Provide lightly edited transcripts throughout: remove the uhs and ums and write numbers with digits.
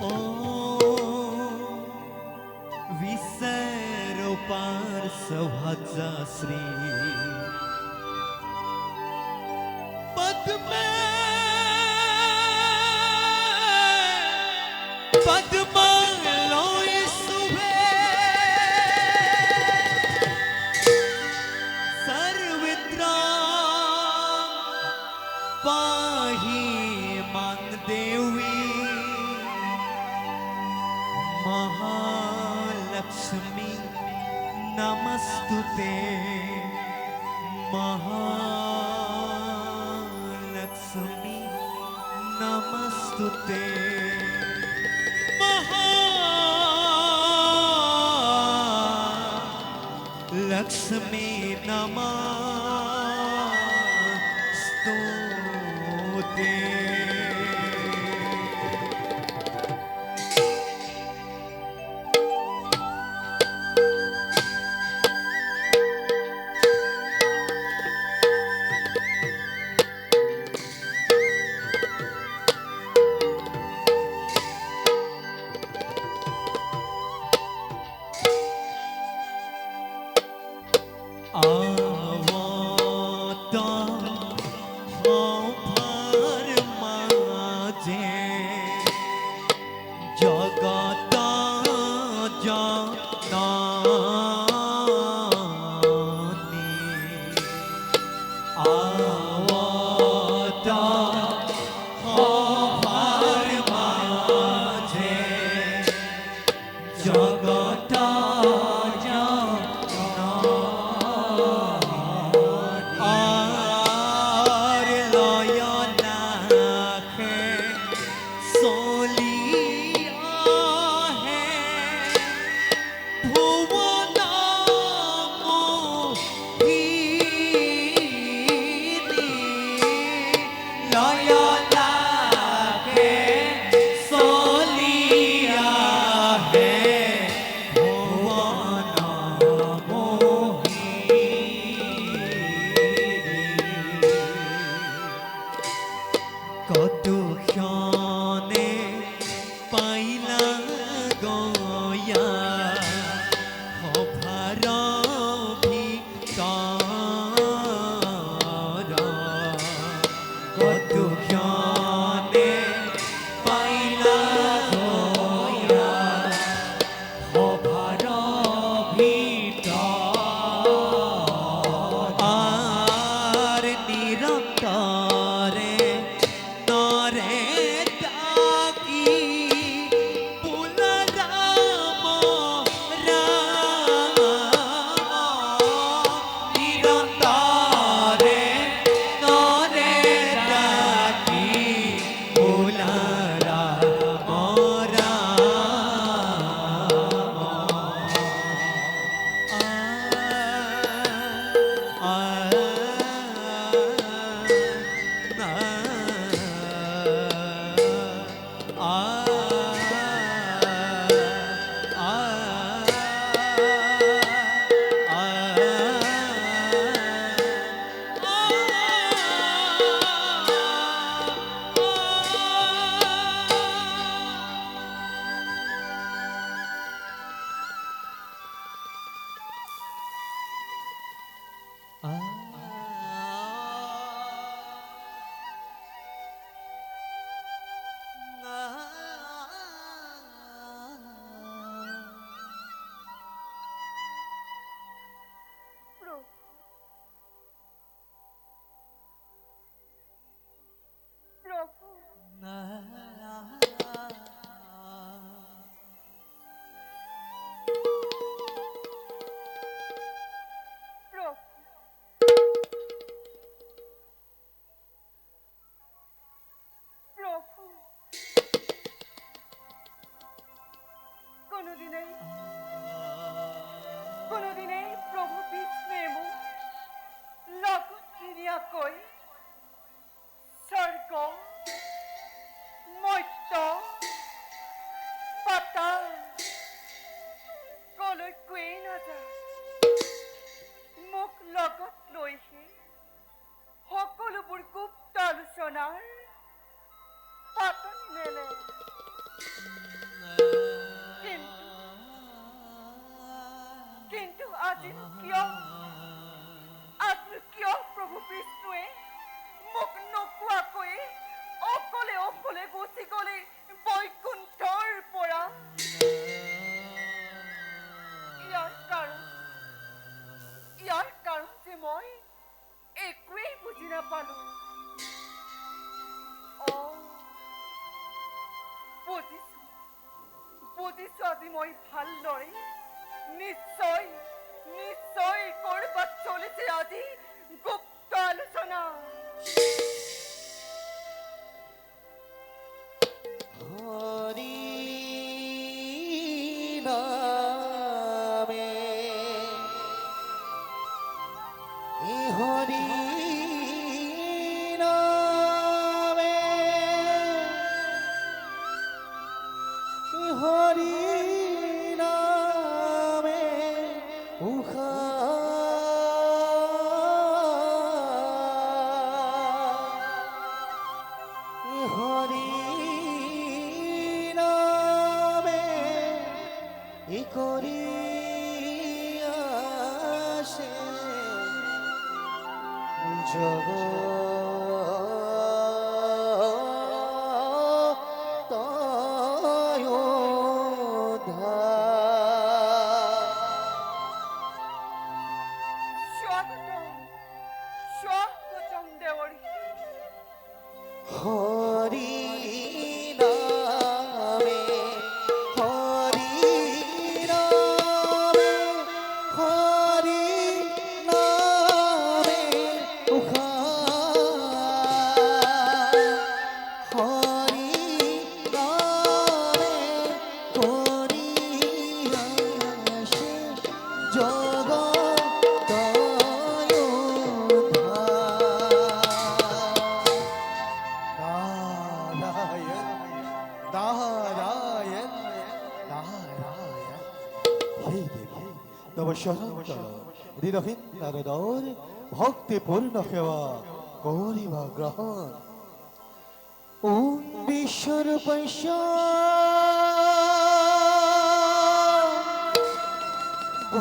ओ विसरो पार सौभाचा श्री पद्मे पद्मा लोय सुभे सर्वत्र पाही मांग देवी महालक्ष्मी नमस्तुते महालक्ष्मी नमस्तुते महालक्ष्मी नमस्तुते সোনার পাতন মেলে কলি বৈকুণ্ঠৰ পৰা। ইয়াৰ কাৰণ যে মই একোৱেই বুজি নাপালো। বুজিছো আজি মই ভালদৰে। নিশ্চয় কৰবাত চলিছে আজি গুপ্ত আলোচনা। হরি নামে হরি নামে হরি নামে উহা হরি নামে করি আসে স্বাগতম দেৱৰী। হরি নামে হরি নামে হরি নামে উহা হরি নামে করি আসে জগত নারায়ণ নারায়ণ হে দেবী তব সনাতন হৃদহীন নারদর ভক্তিপূর্ণ সেবা করিবা গ্রহণ ওম বিশ্বরূপস্য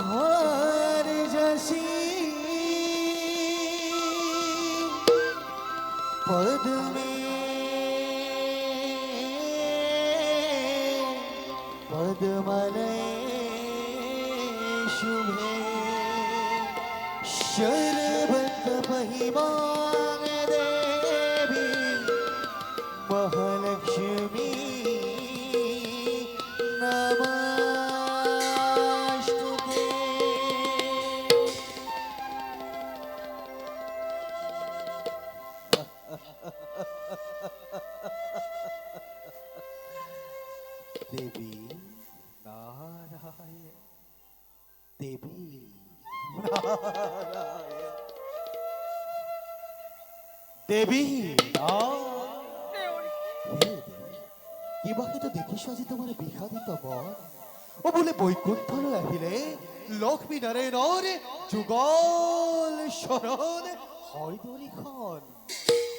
ভারজসি পদ্মে পদ্মলয়ে শুভে শরবত মহিমাং দেবী মহালক্ষ্মী নমস্তুতে। দেবী নারায়ণ দেবী নারায়ণ দেবী কিবাকে তো দেখিছো আজি তোমাৰ বিষাদিত মন ও বোলে বৈকুণ্ঠলৈ আহিলে লক্ষ্মী নাৰায়ণৰ যুগল শৰণ হয় দৰিখন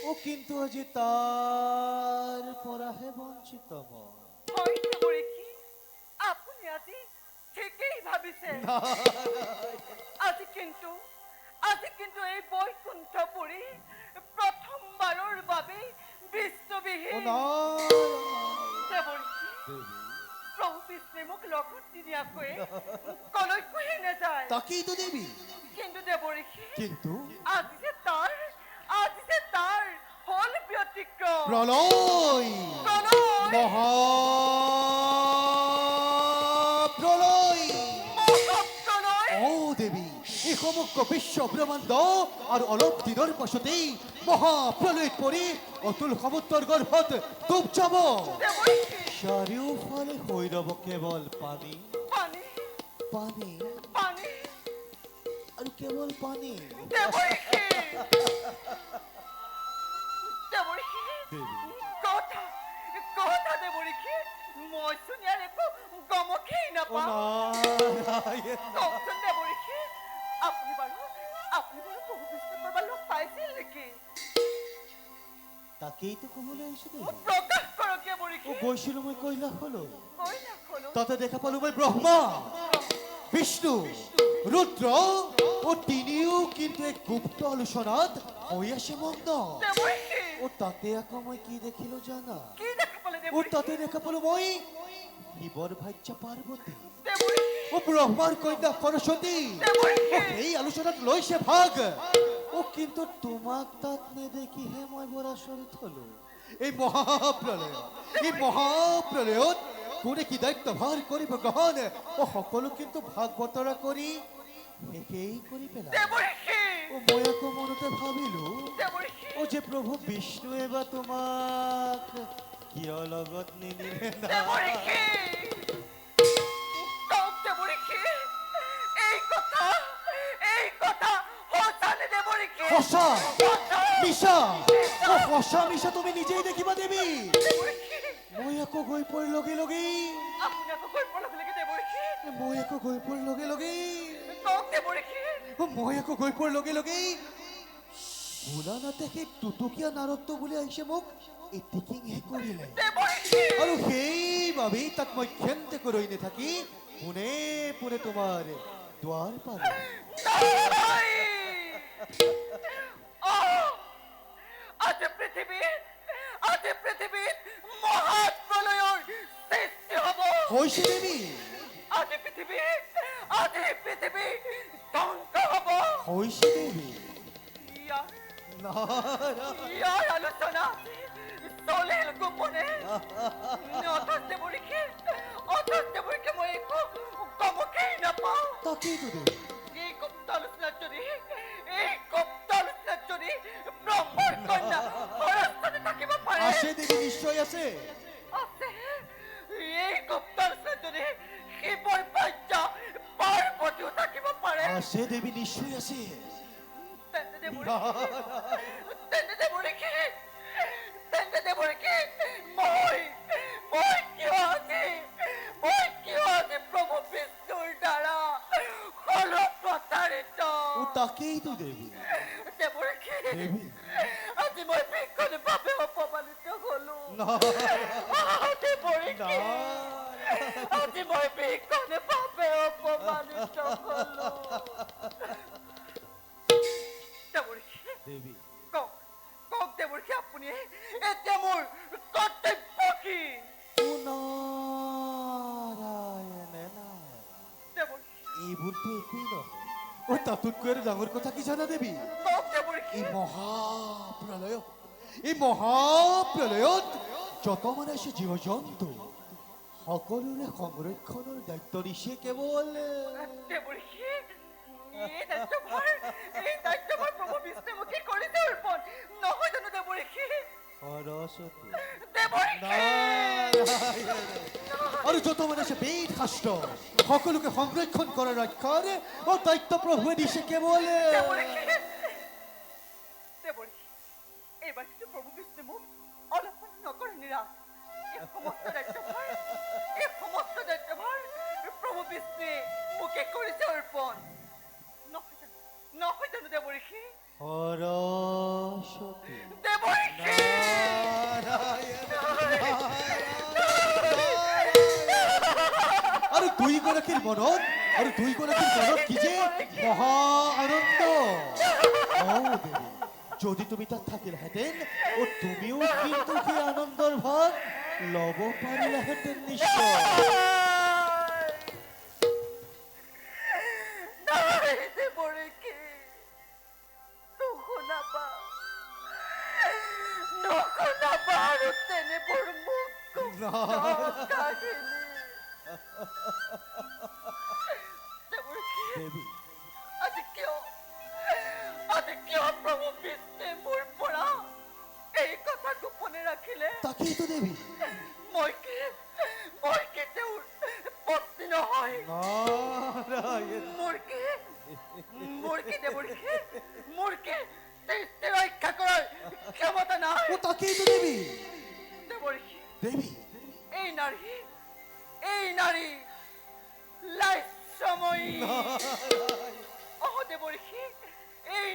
ও কিন্তু আজি তাৰ পৰাহে বঞ্চিত মন। হয় দেৱৰী, আপুনি আজি ঠিকেই ভাবিছে। আজি কিন্তু এই বৈকুণ্ঠপুৰী প্ৰথমবাৰৰ বাবে বিষ্ণুবিহীন। দেৱৰী, প্ৰভু বিষ্ণুৱে মোক লগত নিদিয়াকৈ কলৈকোহে নাযায়। তাকেইতো দেৱী। কিন্তু দেৱৰী, কিন্তু আজি যে তাৰ হল ব্যতিক্ৰম। প্ৰলয় মহাপ্ৰলয় ও দেৱী এই সমগ্ৰ বিশ্ব ব্ৰহ্মাণ্ড আৰু অলপ দিনৰ পাছতেই মহাপ্ৰলয়ত পৰি অতুল সমুদ্ৰৰ গৰ্ভত ডুব যাব। চাৰিওফালে হৈ ৰব কেৱল পানী পানী আৰু কেৱল পানী। কথা দেৱৰী, মই চোন একো গমকেই নাপাওঁ। কওকচোন দেৱৰী, আপুনি বাৰু প্ৰভু বিষ্ণু কৰবাত লগ পাইছিল নেকি? তাকেইতো ক'বলৈ আহিছো দেৱী। প্ৰকাশ কৰক দেৱৰী। গৈছিলো মই কৈলাশলৈ, কৈলাশলৈ? তাতে দেখা পালো মই ব্ৰহ্মা বিষ্ণু ৰুদ্ৰ ও তিনিও কিন্তু এক গুপ্ত আলোচনাত হৈ আছে মগ্ন। ও তাতে আকৌ মই কি দেখিলো জানা? কি দেখা পালে ও তাতে দেখা পালো মই শিৱৰ ভাৰ্যা পাৰ্বতী দেবৰী ও ব্ৰহ্মাৰ কন্যা সৰস্বতী ও এই আলোচনাত লৈছে ভাগ ও কিন্তু তোমাক তাত নেদেখিহে মই বৰ আচৰিত হলো এই মহাপ্ৰলয়ত কোনে কি দায়িত্বভাৰ কৰিব গ্ৰহণ ও সকলো কিন্তু ভাগ বতৰা কৰি একেই কৰি পেলাই দেবৰী ও মই আকৌ মনতে ভাবিলো দেবৰী ও যে প্ৰভু বিষ্ণুৱে বা তোমাক কিয় লগত নিনিলে না দেবৰী কওক দেবৰী এই কথা সঁচানে দেবৰী সঁচা মিছা ও সঁচা মিছা তুমি নিজেই দেখিবা দেৱী মই আকৌ গৈ পোৱাৰ লগে লগেই আপুনি আকৌ কৈ পৰ লগে দেবৰী মই আকৌ গৈ পোৱাৰ লগে লগেই কওক দেবৰী ও মই আকৌ গৈ পোৱাৰ লগে লগেই ভোলানাথে সেই টুটুকীয়া নাৰদটো বুলি আহিছে মোক এটিকিংহে কৰিলে দেবৰী আৰু সেইবাবেই তাক মই ক্ষন্তেকৈ ৰৈ নাথাকি পোনে পোনে তোমাৰ দুৱাৰ পালো নাই আজি পৃথিৱীত মহাপ্ৰলয়ৰ সৃষ্টি হ'ব হৈছে দেৱী আজি পৃথিৱী ধ্বংস হ'ব হৈছে দেৱী ইয়াৰ নাৰায়ণ ইয়াৰ আলোচনা চলিল গোপনে অথচ দেবৰীকে মই একো গমকেই নাপাওঁ তাকেইতো দেৱী এই গুপ্ত আলোচনাত যদি ব্ৰহ্মৰ কন্যা সৰস্বতী থাকিব পাৰে আছে দেৱী নিশ্চয় আছে আছে এই গুপ্ত আলোচনাত যদি শিৱৰ ভাৰ্যা পাৰ্বতীও থাকিব পাৰে আছে দেৱী নিশ্চয় আছে তেন্তে দেবৰীকে মই কিয় আজি প্ৰভু বিষ্ণুৰ দ্বাৰা প্ৰচাৰিত ও তাকেইতো দেৱী দেবৰীকে দেৱী আজি মই বিক্ষণে ভাৱে অপমানিত হলো দেবৰীকে আজি মই বিক্ষণে ভাৱে অপমানিত হলো দেবৰীকে দেৱী কওক দেবৰীকে আপুনি এতিয়া মোৰ কৰ্তব্য কি ও নাৰায়ণ দেবৰী এইবোৰতো একোৱেই নহয় ও তাতোতকৈ আৰু ডাঙৰ কথা কি জানা দেৱী কওক দেবৰীকে এই মহাপ্ৰলয়ত যত মানে আছে জীৱ জন্তু সকলোৰে সংৰক্ষণৰ দায়িত্ব দিছে কেৱল দেবৰীকে এই দায়িত্বভাৰ প্ৰভু বিষ্ণুৱে মোক কি কৰিছে অৰ্পণ নহয় জানো দেবৰীকে সৰস্বতী দেবৰীকে আৰু যত মানে আছে বেদ শাস্ত্ৰ সকলোকে সংৰক্ষণ কৰাৰ ৰক্ষাৰ ও দায়িত্ব প্ৰভুৱে দিছে কেৱল দেবৰী এইবাৰ কিন্তু প্ৰভু বিষ্ণুৱে মোক অলপমান নকৰে নিৰাশ এই সমস্ত দায়িত্বভাৰ প্ৰভু বিষ্ণুৱে মোকে কৰিছে অৰ্পণ নহয় জানো দেবৰীকে সৰস্বতী দেবৰীকে আৰু দুইগৰাকীৰ মনত কি যে মহা আনন্দ দেৱী যদি তুমি তাত থাকিলাহেঁতেন ও তুমিও কিন্তু সেই আনন্দৰ ভাগ ল'ব পাৰিলাহেঁতেন নিশ্চয় নাই দেবৰীকে নুশুনাবা আৰু তেনেবোৰ মোক কাহিনী দেৱী আজি কিয় প্ৰভু বিষ্ণুৱে মোৰ পৰা এই কথা গোপনে ৰাখিলে তাকেইতো দেৱী মই কি তেওঁৰ পত্নী নহয় নাৰায়ণ মোৰ কি দেবৰীকে মোৰ কি সৃষ্টি ৰক্ষা কৰাৰ ক্ষমতা নাই ও তাকেইতো দেৱী দেবৰীকে দেৱী এই নারী লাইসময়ী দেবৰীকে এই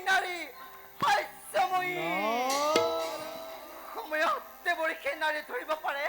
নারী হাস্যময়ী সময়ত দেবৰীকে নাৰী ধৰিব পাৰে